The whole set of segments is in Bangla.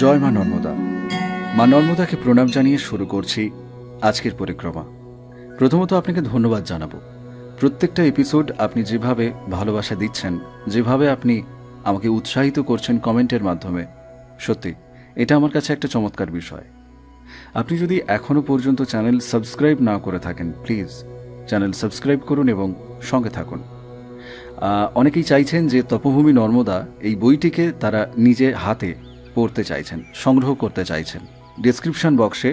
জয় মা নর্মদা। মা নর্মদাকে প্রণাম জানিয়ে শুরু করছি আজকের পরিক্রমা। প্রথমত আপনাকে ধন্যবাদ জানাবো। প্রত্যেকটা এপিসোড আপনি যেভাবে ভালোবাসা দিচ্ছেন, যেভাবে আপনি আমাকে উৎসাহিত করছেন কমেন্টের মাধ্যমে, সত্যি এটা আমার কাছে একটা চমৎকার বিষয়। আপনি যদি এখনও পর্যন্ত চ্যানেল সাবস্ক্রাইব না করে থাকেন, প্লিজ চ্যানেল সাবস্ক্রাইব করুন এবং সঙ্গে থাকুন। অনেকেই চাইছেন যে তপভূমি নর্মদা এই বইটিকে তারা নিজে হাতে পড়তে চাইছেন, সংগ্রহ করতে চাইছেন। ডেসক্রিপশন বক্সে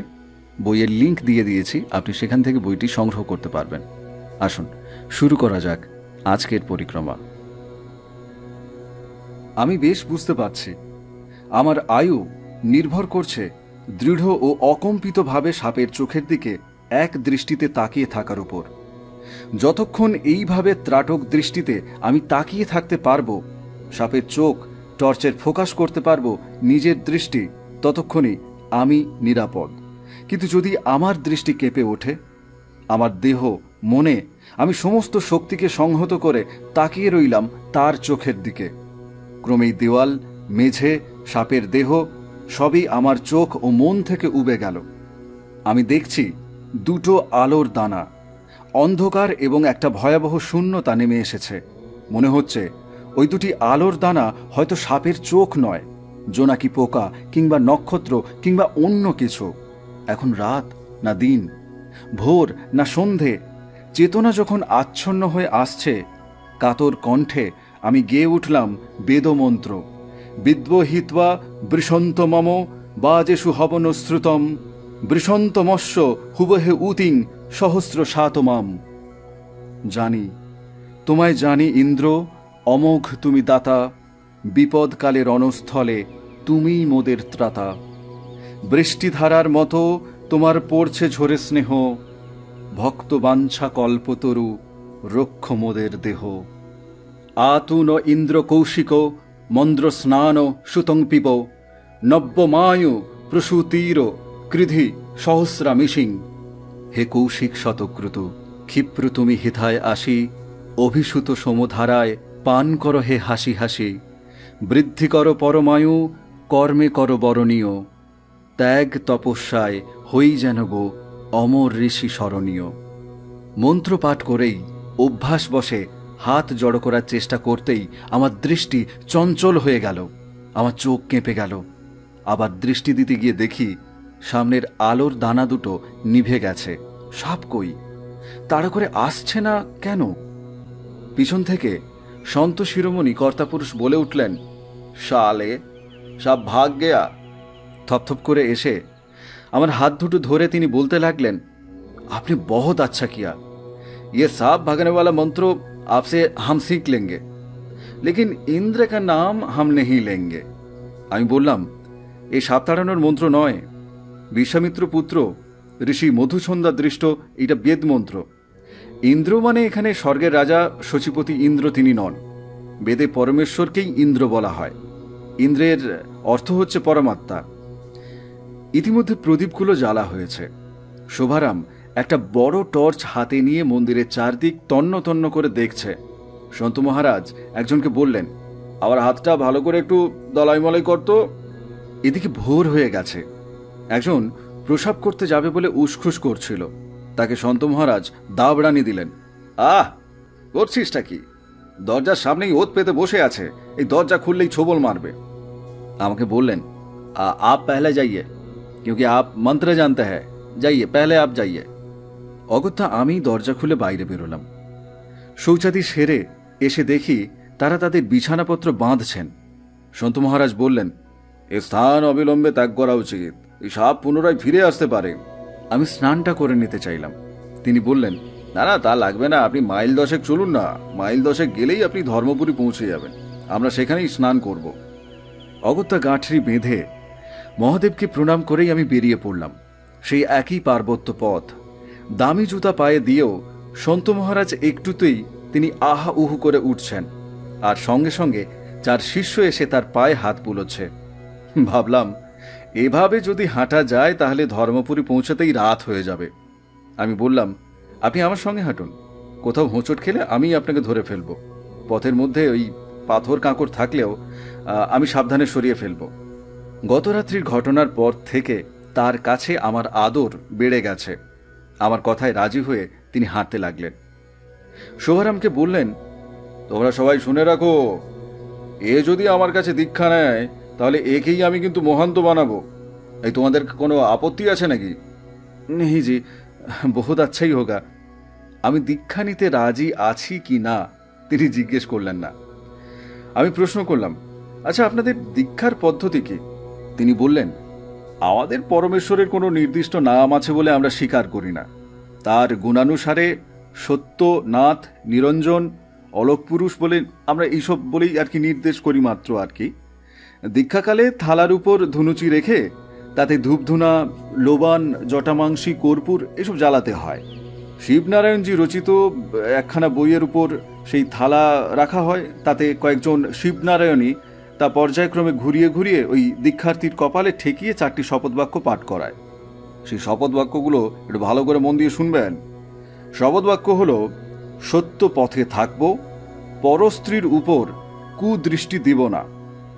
বইয়ের লিঙ্ক দিয়ে দিয়েছি, আপনি সেখান থেকে বইটি সংগ্রহ করতে পারবেন। আসুন শুরু করা যাক আজকের পরিক্রমা। আমি বেশ বুঝতে পারছি আমার আয়ু নির্ভর করছে দৃঢ় ও অকম্পিতভাবে সাপের চোখের দিকে এক দৃষ্টিতে তাকিয়ে থাকার উপর। যতক্ষণ এইভাবে ত্রাটক দৃষ্টিতে আমি তাকিয়ে থাকতে পারবো, সাপের চোখ টর্চের ফোকাস করতে পারবো নিজের দৃষ্টি, ততক্ষণই আমি নিরাপদ। কিন্তু যদি আমার দৃষ্টি কেঁপে ওঠে, আমার দেহ মনে আমি সমস্ত শক্তিকে সংহত করে তাকিয়ে রইলাম তার চোখের দিকে, ক্রমেই দেওয়াল, মেঝে, সাপের দেহ সবই আমার চোখ ও মন থেকে উবে গেল। আমি দেখছি দুটো আলোর দানা, অন্ধকার এবং একটা ভয়াবহ শূন্যতা নেমে এসেছে। মনে হচ্ছে ওই দুটি আলোর দানা হয়তো সাপের চোখ নয়, জোনাকি পোকা কিংবা নক্ষত্র কিংবা অন্য কিছু। এখন রাত না দিন, ভোর না সন্ধে, চেতনা যখন আচ্ছন্ন হয়ে আসছে, কাতর কণ্ঠে আমি গেয়ে উঠলাম বেদমন্ত্র। বিদ্বহিত্বা বৃষন্ত মম বাজেষু হবন শ্রুতম বৃষন্তমস্য হুবহে উতিং সহস্র সাতমাম। জানি তোমায় জানি ইন্দ্র, অমোঘ তুমি দাতা, বিপদকালে রণস্থলে তুমিই মোদের ত্রাতা। বৃষ্টিধারার মতো তোমার পড়ছে ঝরে স্নেহ, ভক্ত বাঞ্ছা কল্পতরু রক্ষ মোদের দেহ। আতুন ইন্দ্র কৌশিক মন্দ্র স্নান সুতং পিব, নব্যমায়ু প্রসূতির কৃধি সহস্রা মিশিং। হে কৌশিক শতক্রুত, ক্ষিপ্র তুমি হিথায় আসি, অভিসূত সমধারায় পান কর হে হাসি হাসি। বৃদ্ধি কর পরমায়ু, কর্মে কর বরণীয়, ত্যাগ তপস্যায় হই যেন গো অমর ঋষি স্মরণীয়। মন্ত্র পাঠ করেই অভ্যাস বসে হাত জড়ো করার চেষ্টা করতেই আমার দৃষ্টি চঞ্চল হয়ে গেল, আমার চোখ কেঁপে গেল। আবার দৃষ্টি দিতে গিয়ে দেখি সামনের আলোর দানা দুটো নিভে গেছে। সাপ কই? তাড়া করে আসছে না কেন? পিছন থেকে সন্ত শিরোমণি কর্তাপুরুষ বলে উঠলেন, শালে সাপ ভাগ গেয়া। থপথপ করে এসে আমার হাত দুটো ধরে তিনি বলতে লাগলেন, আপনি বহুত আচ্ছা কিয়া, ये सांप भागने वाला मंत्र आपसे हम सीख लेंगे, लेकिन इंद्र का नाम हम नहीं लेंगे। আমি বললাম, এই সাপ তাড়ানোর মন্ত্র নয়, বিশ্বামিত্র পুত্র ঋষি মধুসন্ধা দৃষ্ট এটা বেদ মন্ত্র। ইন্দ্র মানে এখানে স্বর্গের রাজা শচীপতি ইন্দ্র তিনি নন। বেদে পরমেশ্বরকেই ইন্দ্র বলা হয়। ইন্দ্রের অর্থ হচ্ছে পরমাত্মা। ইতিমধ্যে প্রদীপগুলো জ্বালা হয়েছে। শোভারাম একটা বড় টর্চ হাতে নিয়ে মন্দিরের চারদিক তন্ন তন্ন করে দেখছে। সন্ত মহারাজ একজনকে বললেন, আবার হাতটা ভালো করে একটু দলাই মলাই করতো। এদিকে ভোর হয়ে গেছে। একজন প্রসাব করতে যাবে বলে উসখুস করছিল, তাকে সন্ত মহারাজ দাবড়ানি দিলেন। আহ, করছিসটা কি? দরজার সামনেই ওত পেতে বসে আছে, এই দরজা খুললেই ছোবল মারবে। আমাকে বললেন, আপ পহলে যাইয়ে, क्योंकि आप मंत्र जानते हैं, जाइए पहले आप जाइए। অগত্যা আমি দরজা খুলে বাইরে বেরোলাম। শৌচাদি সেরে এসে দেখি তারা তাদের বিছানাপত্র বাঁধছেন। সন্ত মহারাজ বললেন, এ স্থান অবিলম্বে ত্যাগ করা উচিত, এই সাপ পুনরায় ফিরে আসতে পারে। আমি স্নানটা করে নিতে চাইলাম। তিনি বললেন, না না, তা লাগবে না, আপনি মাইল 10 চলুন না, মাইল 10 গেলেই আপনি ধর্মপুরী পৌঁছে যাবেন, আমরা সেখানেই স্নান করব। অগত্যা গাঁঠরি বেঁধে মহাদেবকে প্রণাম করেই আমি বেরিয়ে পড়লাম। সেই একই পার্বত্য পথ। দামি জুতা পায়ে দিয়েও সন্ত মহারাজ একটুতেই তিনি আহা উহু করে উঠছেন, আর সঙ্গে সঙ্গে 4 শিষ্য এসে তার পায়ে হাত বুলোচ্ছে। ভাবলাম, এভাবে যদি হাঁটা যায় তাহলে ধর্মপুরী পৌঁছাতেই রাত হয়ে যাবে। আমি বললাম, আপনি আমার সঙ্গে হাঁটুন, কোথাও হোঁচট খেলে আমি আপনাকে ধরে ফেলব। পথের মধ্যে ওই পাথর কাঁকড় থাকলেও আমি সাবধানে সরিয়ে ফেলব। গতরাত্রির ঘটনার পর থেকে তার কাছে আমার আদর বেড়ে গেছে। আমার কথায় রাজি হয়ে তিনি হাঁটতে লাগলেন। শোভারামকে বললেন, তোমরা সবাই শুনে রাখো, এ যদি আমার কাছে দীক্ষা নেয় তাহলে একেই আমি কিন্তু মহান্ত বানাবো। এই তোমাদের কোনো আপত্তি আছে নাকি? নেই জি, বহুত আচ্ছাই হোগা। আমি দীক্ষা নিতে রাজি আছি কি না তিনি জিজ্ঞেস করলেন না। আমি প্রশ্ন করলাম, আচ্ছা আপনাদের দীক্ষার পদ্ধতি কি? তিনি বললেন, আমাদের পরমেশ্বরের কোনো নির্দিষ্ট নাম আছে বলে আমরা স্বীকার করি না। তার গুণানুসারে সত্য, নাথ, নিরঞ্জন, অলোক পুরুষ বলে আমরা এইসব বলেই আর কি নির্দেশ করি মাত্র আর কি। দীক্ষাকালে থালার উপর ধুনুচি রেখে তাতে ধূপধুনা, লোবান, জটামাংসী, কর্পূর এসব জ্বালাতে হয়। শিবনারায়ণজি রচিত একখানা বইয়ের উপর সেই থালা রাখা হয়, তাতে কয়েকজন শিবনারায়ণী তা পর্যায়ক্রমে ঘুরিয়ে ঘুরিয়ে ওই দীক্ষার্থীর কপালে ঠেকিয়ে 4টি শপথবাক্য পাঠ করায়। সেই শপথবাক্যগুলো একটু ভালো করে মন দিয়ে শুনবেন। শপথবাক্য হলো, সত্য পথে থাকব, পরস্ত্রীর উপর কুদৃষ্টি দিব না,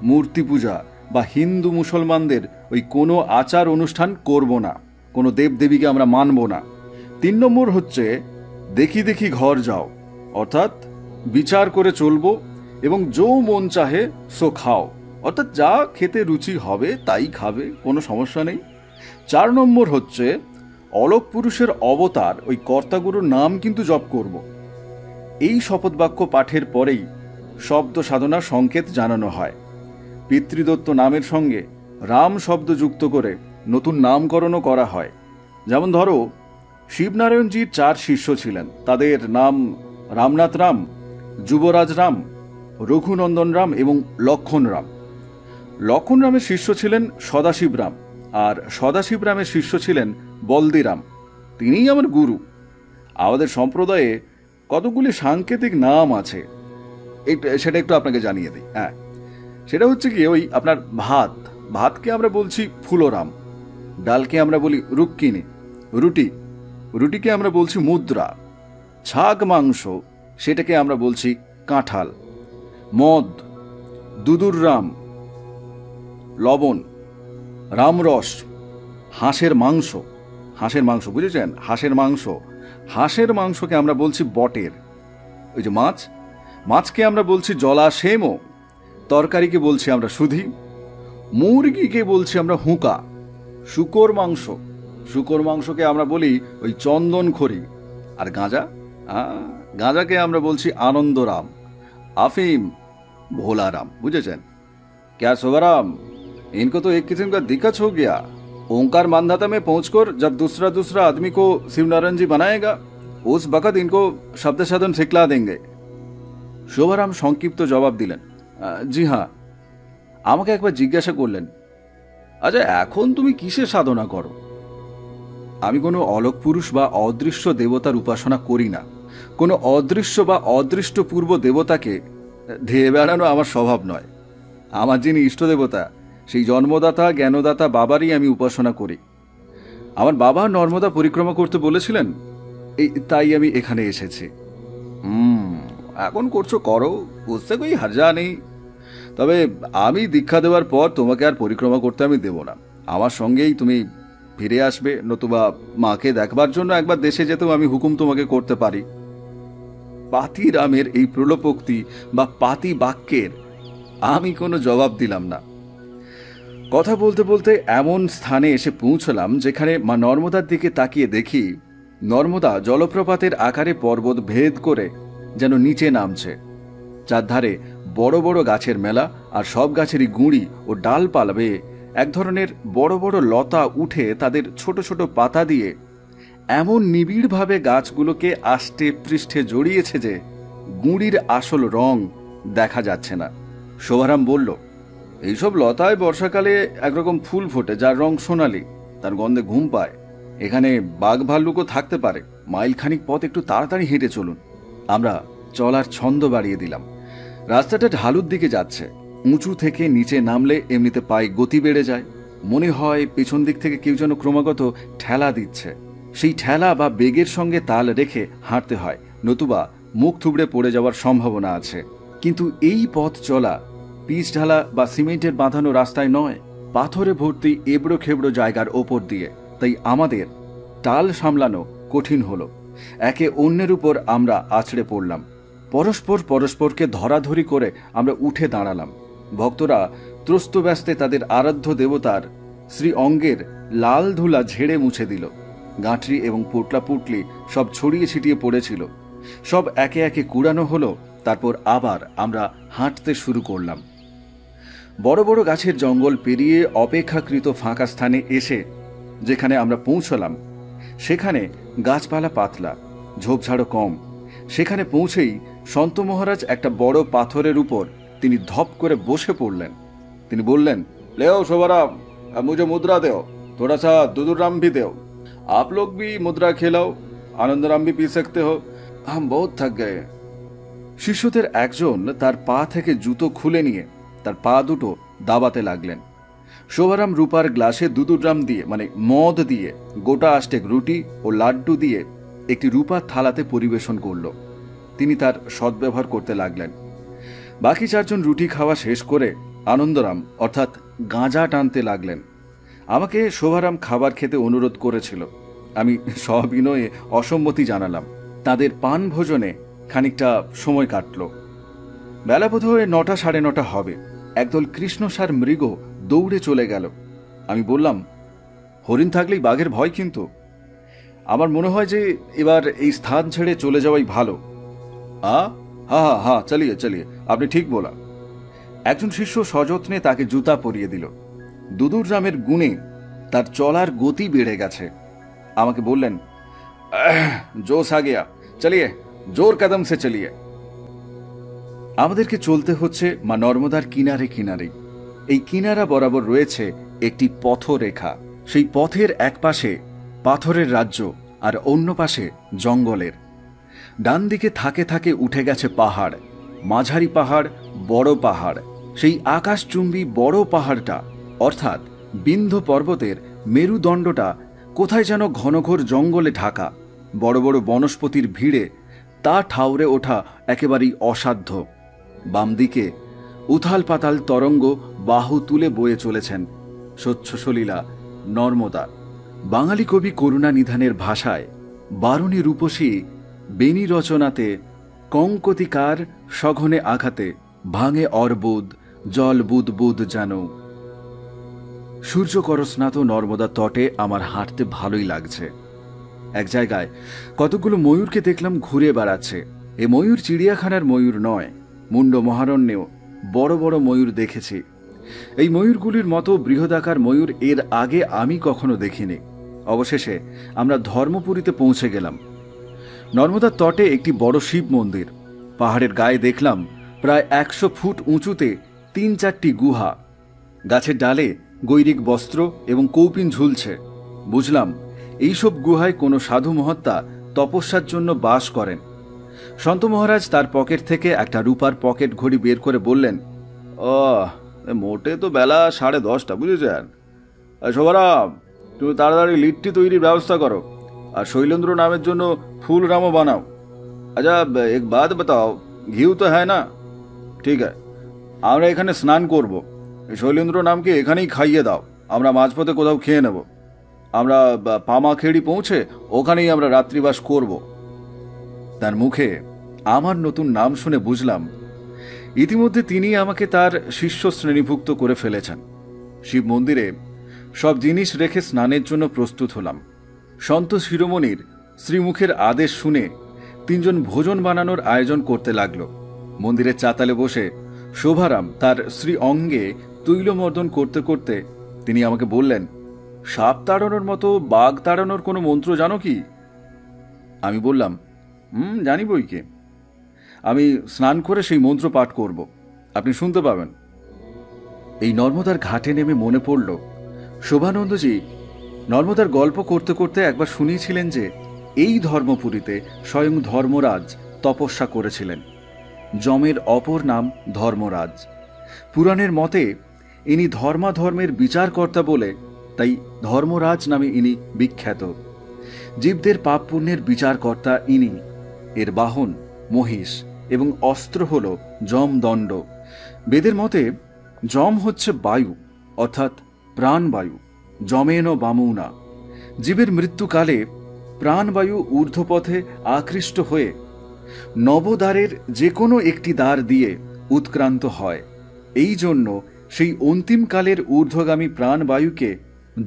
মূর্তি পূজা বা হিন্দু মুসলমানদের ওই কোনো আচার অনুষ্ঠান করব না, কোনো দেবদেবীকে আমরা মানব না। 3 নম্বর হচ্ছে, দেখি দেখি ঘর যাও, অর্থাৎ বিচার করে চলবো এবং যো মন চাহে সো খাও, অর্থাৎ যা খেতে রুচি হবে তাই খাবে, কোনো সমস্যা নেই। 4 নম্বর হচ্ছে, অলোক পুরুষের অবতার ওই কর্তাগুরুর নাম কিন্তু জপ করব। এই শপথবাক্য পাঠের পরেই শব্দ সাধনার সংকেত জানানো হয়। পিতৃদত্ত নামের সঙ্গে রাম শব্দ যুক্ত করে নতুন নামকরণও করা হয়। যেমন ধরো, শিবনারায়ণজির 4 শিষ্য ছিলেন, তাদের নাম রামনাথ রাম, যুবরাজ রাম, রঘুনন্দন রাম এবং লক্ষণ রাম। লক্ষণ রামের শিষ্য ছিলেন সদাশিব রাম, আর সদাশিব রামের শিষ্য ছিলেন বলদিরাম। তিনিই আমার গুরু। আমাদের সম্প্রদায়ে কতগুলি সাংকেতিক নাম আছে, সেটা একটু আপনাকে জানিয়ে দিই। হ্যাঁ, সেটা হচ্ছে কি, ওই আপনার ভাতকে আমরা বলছি ফুলরাম, ডালকে আমরা বলি রুক্মিণী, রুটিকে আমরা বলছি মুদ্রা, ছাগ মাংস সেটাকে আমরা বলছি কাঁঠাল, মদ দুদুর রাম, লবণ, রামরস, হাঁসের মাংস বুঝেছেন, হাঁসের মাংসকে আমরা বলছি বটের। ওই যে মাছকে আমরা বলছি জলাশেম, তরকারিকে বলছি আমরা সুধি, মুরগিকে বলছি আমরা হুঁকা, শুকর মাংসকে আমরা বলি ওই চন্দনখড়ি, আর গাঁজাকে আমরা বলছি আনন্দরাম, আফিম भोलाराम। बुझेছেন? क्या शोभाराम, इनको तो एक किस्म का दिक्कत हो गया। ओंकार मानधाता में पहुंचकर जब दूसरा आदमी को शिवनारायण जी बनाएगा, उस वक्त इनको शब्द साधन सिखला देंगे। শোভারাম সংক্ষিপ্ত জবাব দিলেন, জি হ্যাঁ। আমাকে একবার জিজ্ঞাসা করলেন, আচ্ছা এখন তুমি কিসে সাধনা করো? আমি কোনো অলোক পুরুষ বা অদৃশ্য দেবতার উপাসনা করি না। কোনো অদৃশ্য বা অদৃষ্ট পূর্ব দেবতাকে ধেয়ে বেড়ানো আমার স্বভাব নয়। আমার যিনি ইষ্টদেবতা, সেই জন্মদাতা জ্ঞানদাতা বাবারই আমি উপাসনা করি। আমার বাবা নর্মদা পরিক্রমা করতে বলেছিলেন, তাই আমি এখানে এসেছি। এখন করছো করো, বুঝতে কই হার্জা নেই। তবে আমি দীক্ষা দেওয়ার পর তোমাকে আর পরিক্রমা করতে আমি দেব না। আমার সঙ্গেই তুমি ফিরে আসবে, নতুবা মাকে দেখবার জন্য একবার দেশে যেতেও আমি হুকুম তোমাকে করতে পারি। পাতি রামের এই প্রলোপোক্তি বা পাতি বাক্যের আমি কোনো জবাব দিলাম না। কথা বলতে বলতে এমন স্থানে এসে পৌঁছলাম যেখানে মা নর্মদার দিকে তাকিয়ে দেখি নর্মদা জলপ্রপাতের আকারে পর্বত ভেদ করে যেন নিচে নামছে। চারধারে বড় বড় গাছের মেলা, আর সব গাছেরই গুঁড়ি ও ডালপালা বেয়ে এক ধরনের বড় বড় লতা উঠে তাদের ছোট ছোট পাতা দিয়ে এমন নিবিড়ভাবে গাছগুলোকে আষ্টে পৃষ্ঠে জড়িয়েছে যে গুঁড়ির আসল রং দেখা যাচ্ছে না। শোভারাম বলল, এইসব লতায় বর্ষাকালে একরকম ফুল ফোটে যার রং সোনালি, তার গন্ধে ঘুম পায়। এখানে বাঘ ভাল্লুকও থাকতে পারে। মাইলখানিক পথ একটু তাড়াতাড়ি হেঁটে চলুন। আমরা চলার ছন্দ বাড়িয়ে দিলাম। রাস্তাটা ঢালুর দিকে যাচ্ছে। উঁচু থেকে নিচে নামলে এমনিতে পায়ে গতি বেড়ে যায়। মনে হয় পেছন দিক থেকে কেউ যেন ক্রমাগত ঠেলা দিচ্ছে। সেই ঠেলা বা বেগের সঙ্গে তাল রেখে হাঁটতে হয়, নতুবা মুখ থুবড়ে পড়ে যাওয়ার সম্ভাবনা আছে। কিন্তু এই পথ চলা পিচ ঢালা বা সিমেন্টের বাঁধানো রাস্তায় নয়, পাথরে ভর্তি এবড়ো খেবড়ো জায়গার ওপর দিয়ে, তাই আমাদের টাল সামলানো কঠিন হলো। একে অন্যের উপর আমরা আছড়ে পড়লাম। পরস্পরকে ধরাধরি করে আমরা উঠে দাঁড়ালাম। ভক্তরা ত্রস্ত ব্যস্তে তাদের আরাধ্য দেবতার শ্রী অঙ্গের লাল ধুলা ঝেড়ে মুছে দিল। গাঁটরি এবং পোটলা পুটলি সব ছড়িয়ে ছিটিয়ে পড়েছিল। সব একে একে কুড়ানো হলো। তারপর আবার আমরা হাঁটতে শুরু করলাম। বড় বড় গাছের জঙ্গল পেরিয়ে অপেক্ষাকৃত ফাঁকা স্থানে এসে যেখানে আমরা পৌঁছলাম, সেখানে গাছপালা পাতলা, ঝোপঝাড়ও কম। সেখানে পৌঁছেই সন্ত মহারাজ একটা বড় পাথরের উপর তিনি ধপ করে বসে পড়লেন। তিনি বললেন, लेओ शोभाराम, अब मुझे मुद्रा दो, थोड़ा सा दूधराम भी दो। आप लोग भी मुद्रा खिलाओ, आनंदराम भी पी सकते हो, हम बहुत थक गए। শিষ্যদের একজন তার পা থেকে জুতো খুলে নিয়ে তার পা দুটো দাবাতে লাগলেন। শোভারাম রূপার গ্লাসে দুদুড্রাম দিয়ে, মানে মদ দিয়ে, গোটা আষ্টেক রুটি ও লাড্ডু দিয়ে একটি রূপার থালাতে পরিবেশন করল। তিনি তার সদ্ব্যবহার করতে লাগলেন। বাকি চারজন রুটি খাওয়া শেষ করে আনন্দরাম অর্থাৎ গাঁজা টানতে লাগলেন। আমাকে শোভারাম খাবার খেতে অনুরোধ করেছিল। আমি সবিনয়ে অসম্মতি জানালাম। তাদের পান ভোজনে খানিকটা সময় কাটল। বেলা বোধ হয়ে 9টা সাড়ে 9টা হবে। একদল কৃষ্ণসার মৃগ দৌড়ে চলে গেল। আমি বললাম, হরিণ থাকলেই বাঘের ভয়, কিন্তু আমার মনে হয় যে এবার এই স্থান ছেড়ে চলে যাওয়াই ভালো। হ্যাঁ হ্যাঁ হ্যাঁ, চলিয়ে চলিয়ে, আপনি ঠিক বলা। একজন শিষ্য সযত্নে তাকে জুতা পরিয়ে দিল। দুদুররামের গুণে তার চলার গতি বেড়ে গেছে। আমাকে বললেন, জোশ আ গিয়া, চলিয়ে, জোর কদম সে চলিয়ে। আমাদেরকে চলতে হচ্ছে মা নর্মদার কিনারে কিনারে। এই কিনারা বরাবর রয়েছে একটি পথরেখা। সেই পথের এক পাশে পাথরের রাজ্য আর অন্য পাশে জঙ্গলের। ডান দিকে থাকে থাকে উঠে গেছে পাহাড়, মাঝারি পাহাড়, বড় পাহাড়। সেই আকাশচুম্বী বড় পাহাড়টা অর্থাৎ বিন্ধ্য পর্বতের মেরুদণ্ডটা কোথায় যেন ঘনঘোর জঙ্গলে ঢাকা। বড় বড় বনস্পতির ভিড়ে তা ঠাউরে ওঠা একেবারেই অসাধ্য। বাম দিকে উথাল পাতাল তরঙ্গ বাহু তুলে বয়ে চলেছেন স্বচ্ছ সলিলা নর্মদা। বাঙালি কবি করুণানিধানের ভাষায় বারুণী রূপসী বেণী রচনাতে কঙ্কতিকার সঘনে আঘাতে ভাঙে অর্বুদ জল বুদ বুদ যেন। সূর্যকরস্নাত নর্মদা তটে আমার হাঁটতে ভালোই লাগছে। এক জায়গায় কতগুলো ময়ূরকে দেখলাম ঘুরে বেড়াচ্ছে। এ ময়ূর চিড়িয়াখানার ময়ূর নয়, মুন্ড মহারণ্যেও বড় বড় ময়ূর দেখেছি। এই ময়ূরগুলির মতো বৃহদাকার ময়ূর এর আগে আমি কখনো দেখিনি। অবশেষে আমরা ধর্মপুরীতে পৌঁছে গেলাম। নর্মদার তটে একটি বড় শিব মন্দির। পাহাড়ের গায়ে দেখলাম প্রায় 100 ফুট উঁচুতে 3-4টি গুহা। গাছের ডালে গৈরিক বস্ত্র এবং কৌপিন ঝুলছে। বুঝলাম এইসব গুহায় কোনো সাধু মহাত্মা তপস্যার জন্য বাস করেন। সন্ত মহারাজ তার পকেট থেকে একটা রূপার পকেট ঘড়ি বের করে বললেন, ও মোটে তো বেলা 10:30, বুঝেছেন? শোভারাম, তুমি তাড়াতাড়ি লিট্টি তৈরির ব্যবস্থা করো আর শৈলেন্দ্র নামের জন্য ফুল রামও বানাও। আচ্ছা, এক বাত বাতাও, ঘিউ তো হ্যাঁ না? ঠিক আছে, আমরা এখানে স্নান করব। শৈলেন্দ্র নামকে এখানেই খাইয়ে দাও। আমরা মাঝপথে কোথাও খেয়ে নেব। আমরা পামাখেড়ি পৌঁছে ওখানেই আমরা রাত্রিবাস করব। তার মুখে আমার নতুন নাম শুনে বুঝলাম ইতিমধ্যে তিনি আমাকে তার শিষ্য শ্রেণীভুক্ত করে ফেলেছেন। শিব মন্দিরে সব জিনিস রেখে স্নানের জন্য প্রস্তুত হলাম। সন্ত শিরোমণির শ্রীমুখের আদেশ শুনে 3জন ভোজন বানানোর আয়োজন করতে লাগল। মন্দিরের চাতালে বসে শোভারাম তার শ্রী অঙ্গে তৈলমর্দন করতে করতে তিনি আমাকে বললেন, সাপ তাড়ানোর মতো বাঘ তাড়ানোর কোনো মন্ত্র জানো কি? আমি বললাম, জানি বইকে। আমি স্নান করে সেই মন্ত্র পাঠ করব, আপনি শুনতে পাবেন। এই নর্মদার ঘাটে নেমে মনে পড়ল শোভানন্দজি নর্মদার গল্প করতে করতে একবার শুনিয়েছিলেন যে এই ধর্মপুরীতে স্বয়ং ধর্মরাজ তপস্যা করেছিলেন। যমের অপর নাম ধর্মরাজ। পুরাণের মতে ইনি ধর্মাধর্মের বিচারকর্তা বলে তাই ধর্মরাজ নামে ইনি বিখ্যাত। জীবদের পাপ পুণ্যের বিচারকর্তা ইনি। এর বাহন মহিষ এবং অস্ত্র হল যমদণ্ড। বেদের মতে যম হচ্ছে বায়ু, অর্থাৎ প্রাণবায়ু যমেন বামুনা। জীবের মৃত্যুকালে প্রাণবায়ু ঊর্ধ্বপথে আকৃষ্ট হয়ে নবদ্বারের যে কোনো একটি দ্বার দিয়ে উৎক্রান্ত হয়। এই জন্য সেই অন্তিমকালের ঊর্ধ্বগামী প্রাণবায়ুকে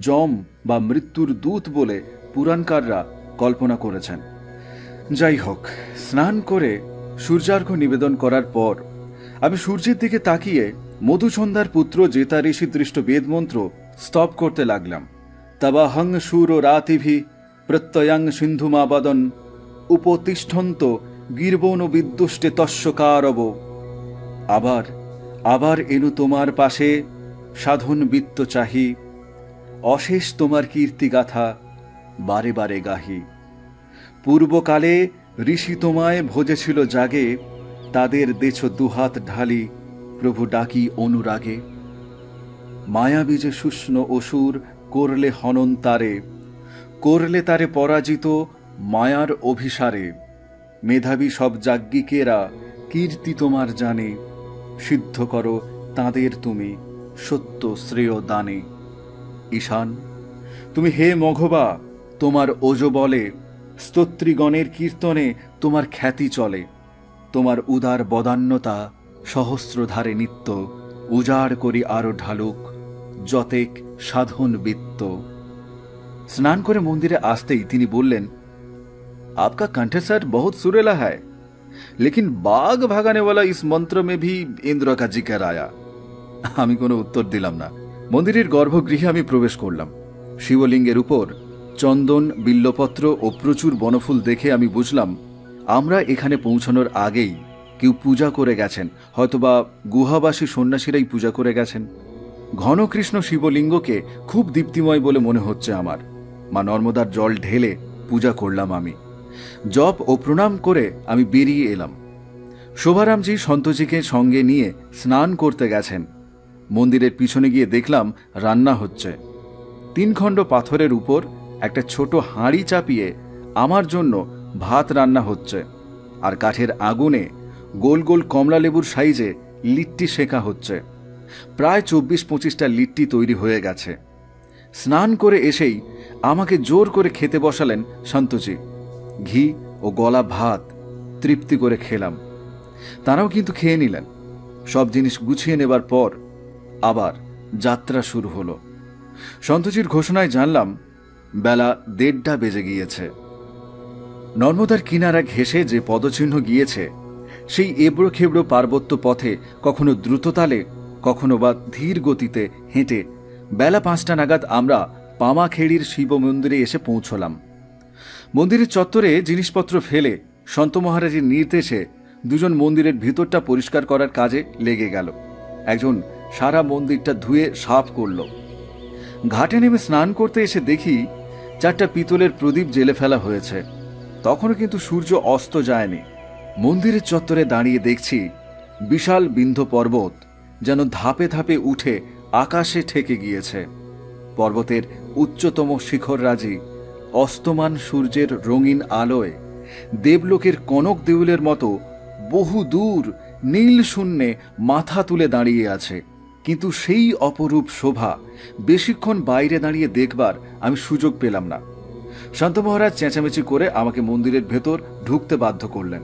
যম বা মৃত্যুর দূত বলে পুরাণকাররা কল্পনা করেছেন। যাই হোক, স্নান করে সূর্যার্ঘ্য নিবেদন করার পর আমি সূর্যের দিকে তাকিয়ে মধুসন্ধ্যার পুত্র জেতা ঋষি দৃষ্ট বেদমন্ত্র স্তব করতে লাগলাম। তবাহং শূর রাতিভি প্রত্যয়ং সিন্ধুমাবাদন উপতিষ্ঠন্ত গির্বন বিদ্যুষ্টে তস্যকারব। আবার আবার এনু তোমার পাশে সাধন বৃত্ত চাহি, অশেষ তোমার কীর্তিগাথা বারে বারে গাহি। পূর্বকালে ঋষি তোমায় ভোজেছিল জাগে, তাদের দেছ দুহাত ঢালি প্রভু ডাকি অনুরাগে। মায়াবীজে শুষ্ণ অসুর করলে হনন তারে, করলে তারে পরাজিত মায়ার অভিসারে। মেধাবী সব যাজ্ঞিকেরা কীর্তি তোমার জানে, সিদ্ধ করো তাঁদের তুমি সত্য শ্রেয় দানে। ঈশান, তুমি হে মঘবা তোমার ওজ বলে, স্তোত্রীগণের কীর্তনে তোমার খ্যাতি চলে। তোমার উদার বদান্যতা সহস্রধারে নিত্য, উজাড় করি আরো ঢালুক যতেক সাধন বৃত্ত। স্নান করে মন্দিরে আসতেই তিনি বললেন, आपका कंठस्वर बहुत सुरीला है, लेकिन बाघ भगाने वाला इस मंत्र में भी इंद्र का जिक्र आया। আমি কোনো উত্তর দিলাম না। মন্দিরের গর্ভগৃহে আমি প্রবেশ করলাম। শিবলিঙ্গের উপর চন্দন, বিল্লপত্র ও প্রচুর বনফুল দেখে আমি বুঝলাম আমরা এখানে পৌঁছানোর আগেই কেউ পূজা করে গেছেন, হয়তোবা গুহাবাসী সন্ন্যাসীরাই পূজা করে গেছেন। ঘন কৃষ্ণ শিবলিঙ্গকে খুব দীপ্তিময় বলে মনে হচ্ছে আমার। মা নর্মদার জল ঢেলে পূজা করলাম আমি। জপ ও প্রণাম করে আমি বেরিয়ে এলাম। শোভারামজি সন্তজিকে সঙ্গে নিয়ে স্নান করতে গেছেন। মন্দিরের পিছনে গিয়ে দেখলাম রান্না হচ্ছে। 3 খণ্ড পাথরের উপর একটা ছোট হাঁড়ি চাপিয়ে আমার জন্য ভাত রান্না হচ্ছে, আর কাঠের আগুনে গোল গোল কমলা লেবুর সাইজে লিট্টি সেঁকা হচ্ছে। প্রায় 24-25টা লিট্টি তৈরি হয়ে গেছে। স্নান করে এসেই আমাকে জোর করে খেতে বসালেন সন্তজি। ঘি ও গলা ভাত তৃপ্তি করে খেলাম। তারাও কিন্তু খেয়ে নিলেন। সব জিনিস গুছিয়ে নেবার পর আবার যাত্রা শুরু হলো। সন্তজির ঘোষণায় জানলাম বেলা 1:30টা বেজে গিয়েছে। নর্মদার কিনারা ঘেঁষে যে পদচিহ্ন গিয়েছে, সেই এবড়ো খেবড়ো পার্বত্য পথে কখনো দ্রুততালে, কখনো বা ধীর গতিতে হেঁটে বেলা 5টা নাগাদ আমরা পামাখেড়ির শিব মন্দিরে এসে পৌঁছলাম। মন্দিরের চত্বরে জিনিসপত্র ফেলে সন্ত মহারাজের নির্দেশে 2 জন মন্দিরের ভিতরটা পরিষ্কার করার কাজে লেগে গেল। একজন সারা মন্দিরটা ধুয়ে সাফ করল। ঘাটে নেমে স্নান করতে এসে দেখি 4টা পিতলের প্রদীপ জেলে ফেলা হয়েছে। তখনও কিন্তু সূর্য অস্ত যায়নি। মন্দিরের চত্বরে দাঁড়িয়ে দেখছি বিশাল বিন্ধ্য পর্বত যেন ধাপে ধাপে উঠে আকাশে ঠেকে গিয়েছে। পর্বতের উচ্চতম শিখররাজি অস্তমান সূর্যের রঙিন আলোয় দেবলোকের কনক দেউলের মতো বহু দূর নীল শূন্যে মাথা তুলে দাঁড়িয়ে আছে। কিন্তু সেই অপরূপ শোভা বেশিক্ষণ বাইরে দাঁড়িয়ে দেখবার আমি সুযোগ পেলাম না। শান্ত মহারাজ চেঁচামেচি করে আমাকে মন্দিরের ভেতর ঢুকতে বাধ্য করলেন।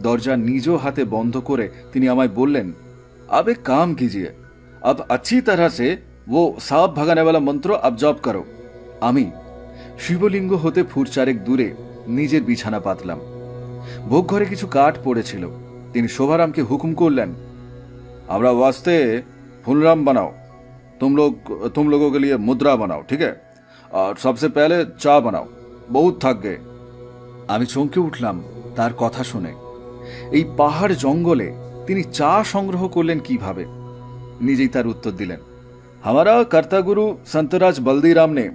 দরজা নিজ হাতে বন্ধ করে তিনি আমায় বললেন, अब एक काम कीजिए, अब अच्छी तरह से वो सांप भगाने वाला मंत्र अब जप करो। আমি শিবলিঙ্গ হতে ফুট 4 দূরে নিজের বিছানা পাতলাম। ভোগ ঘরে কিছু কাঠ পড়েছিল। তিনি শোভারামকে হুকুম করলেন, আমরা वास्ते फूलराम बनाओ, तुम लोगों के लिए मुद्रा बनाओ, ठीक है, और सबसे पहले चा बनाओ, बहुत थक गए। আমি চমকে উঠলাম তার কথা শুনে। এই পাহাড় জঙ্গলে তিনি চা সংগ্রহ করলেন কিভাবে? নিজেই তার উত্তর দিলেন, हमारा कर्ता गुरु संतराज बल्दीराम ने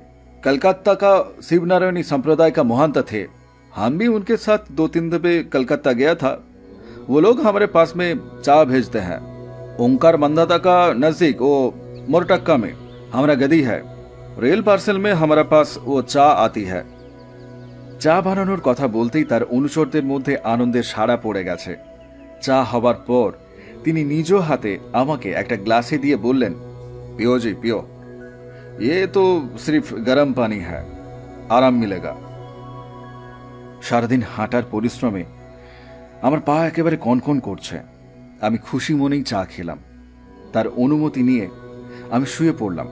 कलकत्ता का शिवनारायणी संप्रदाय का महंत थे। हम भी उनके साथ 2-3 दफे कलकत्ता गया था। वो लोग हमारे पास में चा भेजते हैं। ओंकार मंदाता का नजदीक वो मोरटक्का में हमारा गदी है। रेल पार्सल में हमारा पास वो चा आती है। চা বানানোর কথা বলতেই তার অনুচরদের মধ্যে আনন্দের সাড়া পড়ে গেছে। চা হবার পর তিনি নিজ হাতে আমাকে একটা গ্লাসে দিয়ে বললেন, পিও জি পিও। ये तो सिर्फ गरम पानी है, आराम मिलेगा। সারাদিন হাঁটার পরিশ্রমে আমার পা একেবারে কনকন করছে। আমি খুশি মনেই চা খেলাম। তার অনুমতি নিয়ে আমি শুয়ে পড়লাম।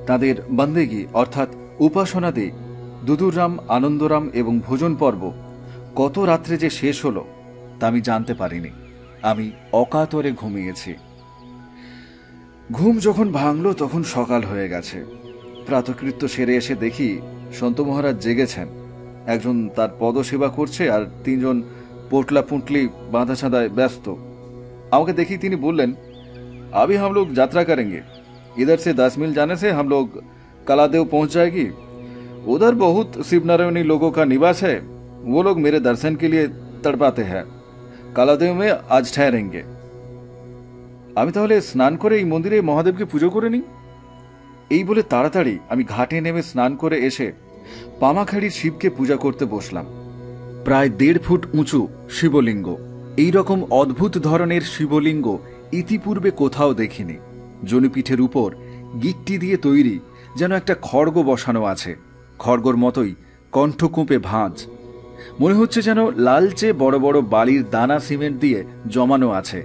তাদের বন্দেগী অর্থাৎ উপাসনাতে দুদুরাম, আনন্দরাম এবং ভোজন পর্ব কত রাত্রে যে শেষ হলো তা আমি জানতে পারিনি। আমি অকাতরে ঘুমিয়েছি। ঘুম যখন ভাঙলো তখন সকাল হয়ে গেছে। প্রাতকৃত্য সেরে এসে দেখি সন্ত মহারাজ জেগেছেন। একজন তার পদসেবা করছে আর তিনজন পোটলা পুঁটলি বাঁধা ছাঁদায় ব্যস্ত। আমাকে দেখি তিনি বললেন, अभी हम लोग यात्रा करेंगे, इधर से 10 मील जाने से हम लोग कलादेव पहुंच जाएगी। उधर बहुत शिवनारायणी लोगों का निवास है, वो लोग मेरे दर्शन के लिए तड़पाते हैं। कलादेव में आज ठहरेंगे। আমি তাহলে স্নান করে এই মন্দিরে মহাদেবকে পুজো করে নিই। এই বলে তাড়াতাড়ি আমি ঘাটে নেমে স্নান করে এসে পামাখাড়ির শিবকে পূজা করতে বসলাম। প্রায় 1.5 ফুট উঁচু শিবলিঙ্গ। এই রকম অদ্ভুত ধরনের শিবলিঙ্গ ইতিপূর্বে কোথাও দেখিনি। জনিপীঠের উপর গিট্টি দিয়ে তৈরি যেন একটা খড়গ বসানো আছে। খড়গর মতোই কণ্ঠকূপে ভাঁজ। মনে হচ্ছে যেন লালচে বড় বড় বালির দানা সিমেন্ট দিয়ে জমানো আছে,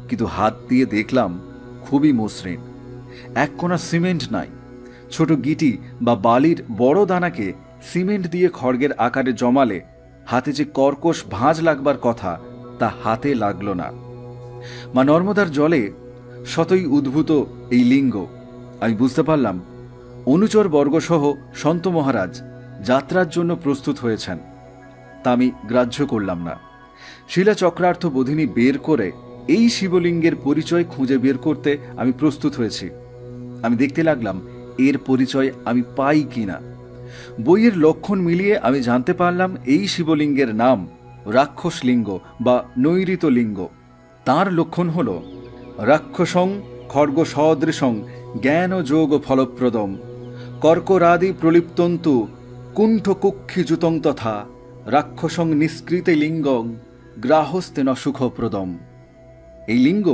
কিন্তু হাত দিয়ে দেখলাম খুবই মসৃণ। এক কোনা সিমেন্ট নাই। ছোট গিটি বা বালির বড় দানাকে সিমেন্ট দিয়ে খড়গের আকারে জমালে হাতে যে কর্কশ ভাঁজ লাগবার কথা তা হাতে লাগলো না। মা নর্মদার জলে শতই উদ্ভূত এই লিঙ্গ। আমি বুঝতে পারলাম অনুচর বর্গসহ সন্ত মহারাজ যাত্রার জন্য প্রস্তুত হয়েছেন। তা আমি গ্রাহ্য করলাম না। শিলা চক্রার্থ বোধিনী বের করে এই শিবলিঙ্গের পরিচয় খুঁজে বের করতে আমি প্রস্তুত হয়েছি। আমি দেখতে লাগলাম এর পরিচয় আমি পাই কিনা। বইয়ের লক্ষণ মিলিয়ে আমি জানতে পারলাম এই শিবলিঙ্গের নাম রাক্ষস লিঙ্গ বা নৈরিত লিঙ্গ। তাঁর লক্ষণ হল রাক্ষসং খড়গ সদৃশং জ্ঞান যোগ ফলপ্রদম কর্করাদি প্রলিপ্তন্তু কুণ্ঠ কুক্ষিযুতং তথা রাক্ষসং নিষ্কৃতে লিঙ্গং গ্রাহস্থেন সুখপ্রদম। এই লিঙ্গ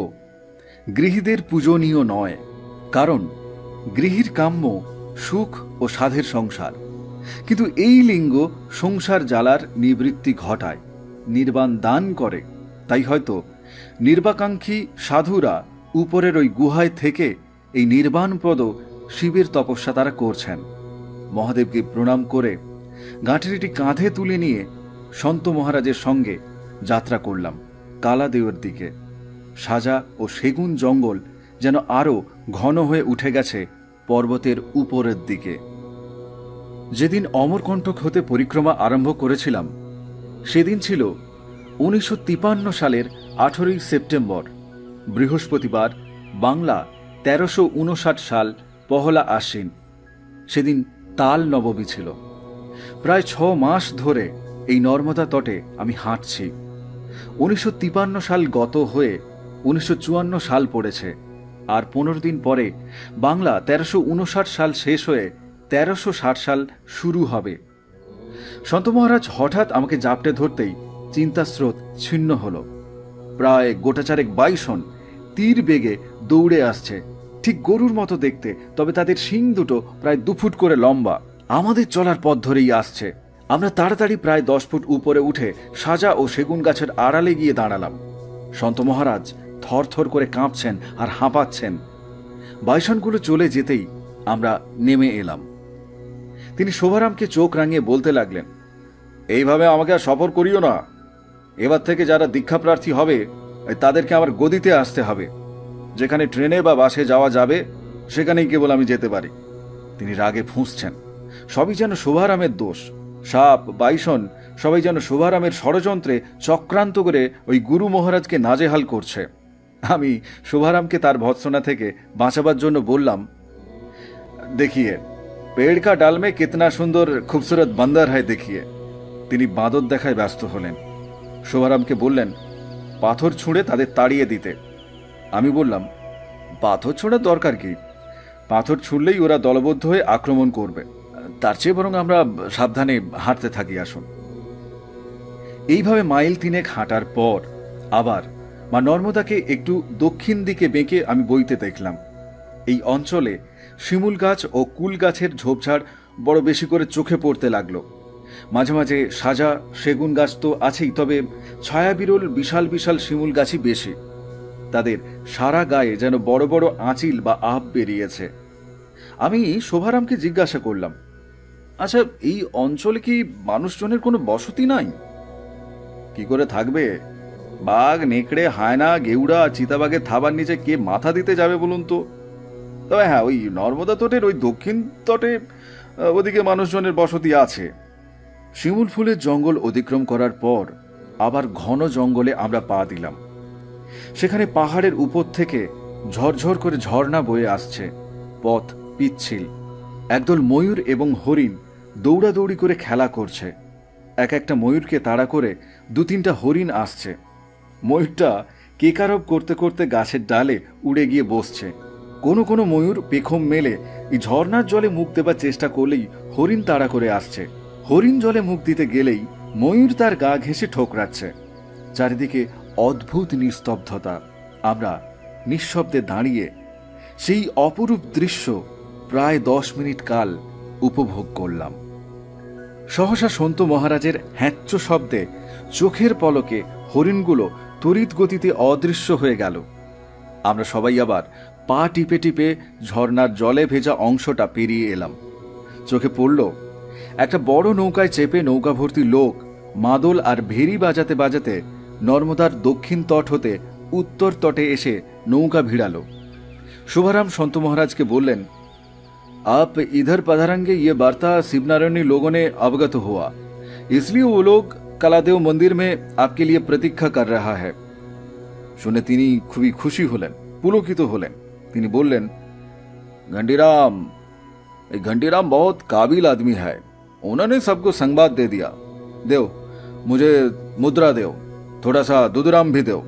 গৃহীদের পূজনীয় নয়, কারণ গৃহীর কাম্য সুখ ও সাধের সংসার। কিন্তু এই লিঙ্গ সংসার জ্বালার নিবৃত্তি ঘটায়, নির্বাণ দান করে। তাই হয়তো নির্বাকাঙ্ক্ষী সাধুরা উপরের ওই গুহায় থেকে এই নির্বাণপ্রদ শিবের তপস্যা তারা করছেন। মহাদেবকে প্রণাম করে গাঁটরিটি কাঁধে তুলে নিয়ে সন্ত মহারাজের সঙ্গে যাত্রা করলাম কালাদেওর দিকে। সাজা ও সেগুন জঙ্গল যেন আরো ঘন হয়ে উঠে গেছে পর্বতের উপরের দিকে। যেদিন অমরকণ্টক হতে পরিক্রমা আরম্ভ করেছিলাম সেদিন ছিল 1953 সালের 18 সেপ্টেম্বর, বৃহস্পতিবার, বাংলা 1359 সাল পহলা আশ্বিন। সেদিন তাল নবমী ছিল। প্রায় 6 মাস ধরে এই নর্মদা তটে আমি হাঁটছি। 1953 সাল গত হয়ে 1954 সাল পড়েছে, আর 15 দিন পরে বাংলা 1359 সাল শেষ হয়ে 1360 সাল শুরু হবে। সন্ত মহারাজ হঠাৎ আমাকে জাপটে ধরতেই চিন্তাস্রোত ছিন্ন হল। প্রায় গোটাচারেক বাইসন তীর বেগে দৌড়ে আসছে, ঠিক গরুর মতো দেখতে, তবে তাদের শিং দুটো প্রায় 2 ফুট করে লম্বা। আমাদের চলার পথ ধরেই আসছে। আমরা তাড়াতাড়ি প্রায় 10 ফুট উপরে উঠে সাজা ও সেগুন গাছের আড়ালে গিয়ে দাঁড়ালাম। সন্ত মহারাজ থরথর করে কাঁপছেন আর হাঁপাচ্ছেন। বাইসনগুলো চলে যেতেই আমরা নেমে এলাম। তিনি শোভারামকে চোখ রাঙিয়ে বলতে লাগলেন, এইভাবে আমাকে আর সফর করিও না। এবার থেকে যারা দীক্ষাপ্রার্থী হবে তাদেরকে আমার গদিতে আসতে হবে। যেখানে ট্রেনে বা বাসে যাওয়া যাবে সেখানেই কেবল আমি যেতে পারি। তিনি রাগে ফুঁসছেন। সবই যেন শোভারামের দোষ। সাপ, বাইসন সবাই যেন শোভারামের ষড়যন্ত্রে চক্রান্ত করে ওই গুরু মহারাজকে নাজেহাল করছে। আমি শোভারামকে তার ভৎসনা থেকে বাঁচাবার জন্য বললাম, দেখিয়ে পেड़ का डाल में कितना सुंदर खूबसूरत बंदर है देखिए। তিনি বাঁদর দেখায় ব্যস্ত হলেন। শোভারামকে বললেন পাথর ছুঁড়ে তাদের তাড়িয়ে দিতে। আমি বললাম, পাথর ছোঁড়ার দরকার কি? পাথর ছুঁড়লেই ওরা দলবদ্ধ হয়ে আক্রমণ করবে। তার চেয়ে বরং আমরা সাবধানে হাঁটতে থাকি, আসুন। এইভাবে মাইল 3 হাঁটার পর আবার মা নর্মদাকে একটু দক্ষিণ দিকে বেঁকে আমি বইতে দেখলাম। এই অঞ্চলে শিমুল গাছ ও কুল গাছের ঝোপঝাড় বড় বেশি করে চোখে পড়তে লাগলো। মাঝে মাঝে সাজা সেগুন গাছ তো আছেই, তবে ছায়া বিরল বিশাল বিশাল শিমুল গাছই বেশি। তাদের সারা গায়ে যেন বড় বড় আঁচিল বা আপ বেরিয়েছে। আমি শোভারামকে জিজ্ঞাসা করলাম, আচ্ছা, এই অঞ্চলে কি মানুষজনের কোনো বসতি নাই? কি করে থাকবে? বাঘ, নেকড়ে, হায়না, গেউড়া, চিতাবাঘের থাবার নিচে কে মাথা দিতে যাবে বলুন তো? তবে হ্যাঁ, ওই নর্মদা তটের ওই দক্ষিণ তটে ওদিকে মানুষজনের বসতি আছে। শিমুল ফুলের জঙ্গল অতিক্রম করার পর আবার ঘন জঙ্গলে আমরা পা দিলাম। সেখানে পাহাড়ের উপর থেকে ঝরঝর করে ঝর্ণা বয়ে আসছে। পথ পিচ্ছিল। একদল ময়ূর এবং হরিণ দৌড়াদৌড়ি করে খেলা করছে। এক একটা ময়ূরকে তাড়া করে 2-3টা হরিণ আসছে। ময়ূরটা কেকারব করতে করতে গাছের ডালে উড়ে গিয়ে বসছে। কোনো কোনো ময়ূর পেখম মেলে এই ঝর্ণার জলে মুখ দেবার চেষ্টা করলেই হরিণ তাড়া করে আসছে। হরিণ জলে মুখ দিতে গেলেই ময়ূর তার গা ঘেঁষে ঠোকরাচ্ছে। চারিদিকে অদ্ভুত নিস্তব্ধতা। আমরা নিঃশব্দে দাঁড়িয়ে সেই অপরূপ দৃশ্য প্রায় 10 মিনিট কাল উপভোগ করলাম। সহসা সন্ত মহারাজের হ্যাঁচ্চ শব্দে চোখের পলকে হরিণগুলো তড়িৎ গতিতে অদৃশ্য হয়ে গেল। আমরা সবাই আবার পা টিপে টিপে ঝর্ণার জলে ভেজা অংশটা পেরিয়ে এলাম। চোখে পড়ল একটা বড় নৌকায় চেপে নৌকা ভর্তি লোক মাদল আর ভেরি বাজাতে বাজাতে নর্মদার দক্ষিণ তট হতে উত্তর তটে এসে নৌকা ভিড়ালো। শোভারাম সন্ত মহারাজকে বললেন, आप इधर पधारेंगे ये वार्ता शिवनारायणी लोगों ने अवगत हुआ, इसलिए वो लोग कलादेव मंदिर में आपके लिए प्रतीक्षा कर रहा है। শুনে তিনি খুবই খুশি হলেন, পুলকিত হলেন। তিনি বললেন, घंटीराम, घंटीराम बहुत काबिल आदमी है, उन्होंने सबको संवाद दे दिया। देव, मुझे मुद्रा देव, थोड़ा सा दुदुराम भी देव।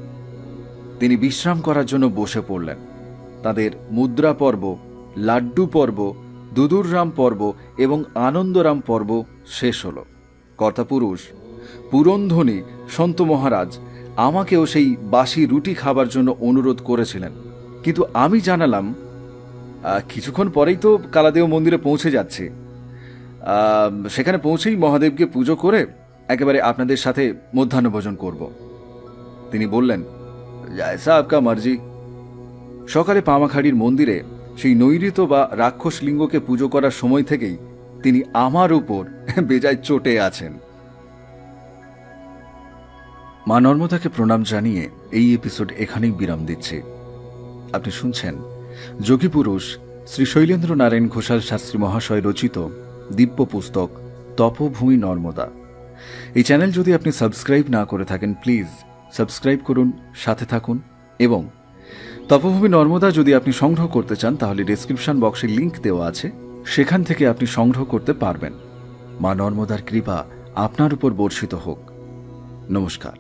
তিনি বিশ্রাম করার জন্য বসে পড়লেন। তাদের মুদ্রা পর্ব, লাড্ডু পর্ব, দুদুররাম পর্ব এবং আনন্দরাম পর্ব শেষ হল। কর্তাপুরুষ পুরন্ধনী সন্ত মহারাজ আমাকেও সেই বাসি রুটি খাবার জন্য অনুরোধ করেছিলেন, কিন্তু আমি জানালাম, কিছুক্ষণ পরেই তো কালাদেব মন্দিরে পৌঁছে যাচ্ছে, সেখানে পৌঁছেই মহাদেবকে পুজো করে একেবারে আপনাদের সাথে মধ্যাহ্নভোজন করব। তিনি বললেন, জয়সা আপকা মার্জি। সকালে পামাখাড়ির মন্দিরে সেই নৈঋত বা রাক্ষস লিঙ্গকে পুজো করার সময় থেকেই তিনি আমার উপর বেজায় চটে আছেন। মা নর্মদাকে প্রণাম জানিয়ে এই এপিসোড এখানেই বিরাম দিচ্ছে। আপনি শুনছেন যোগীপুরুষ শ্রী শৈলেন্দ্র নারায়ণ ঘোষাল শাস্ত্রী মহাশয় রচিত দিব্য পুস্তক তপভূমি নর্মদা। এই চ্যানেল যদি আপনি সাবস্ক্রাইব না করে থাকেন, প্লিজ সাবস্ক্রাইব করুন, সাথে থাকুন। এবং তপভূমি নর্মদা যদি আপনি সংগ্রহ করতে চান তাহলে ডেসক্রিপশন বক্সে লিংক দেওয়া আছে, সেখান থেকে আপনি সংগ্রহ করতে পারবেন। মা নর্মদার কৃপা আপনার উপর বর্ষিত হোক। নমস্কার।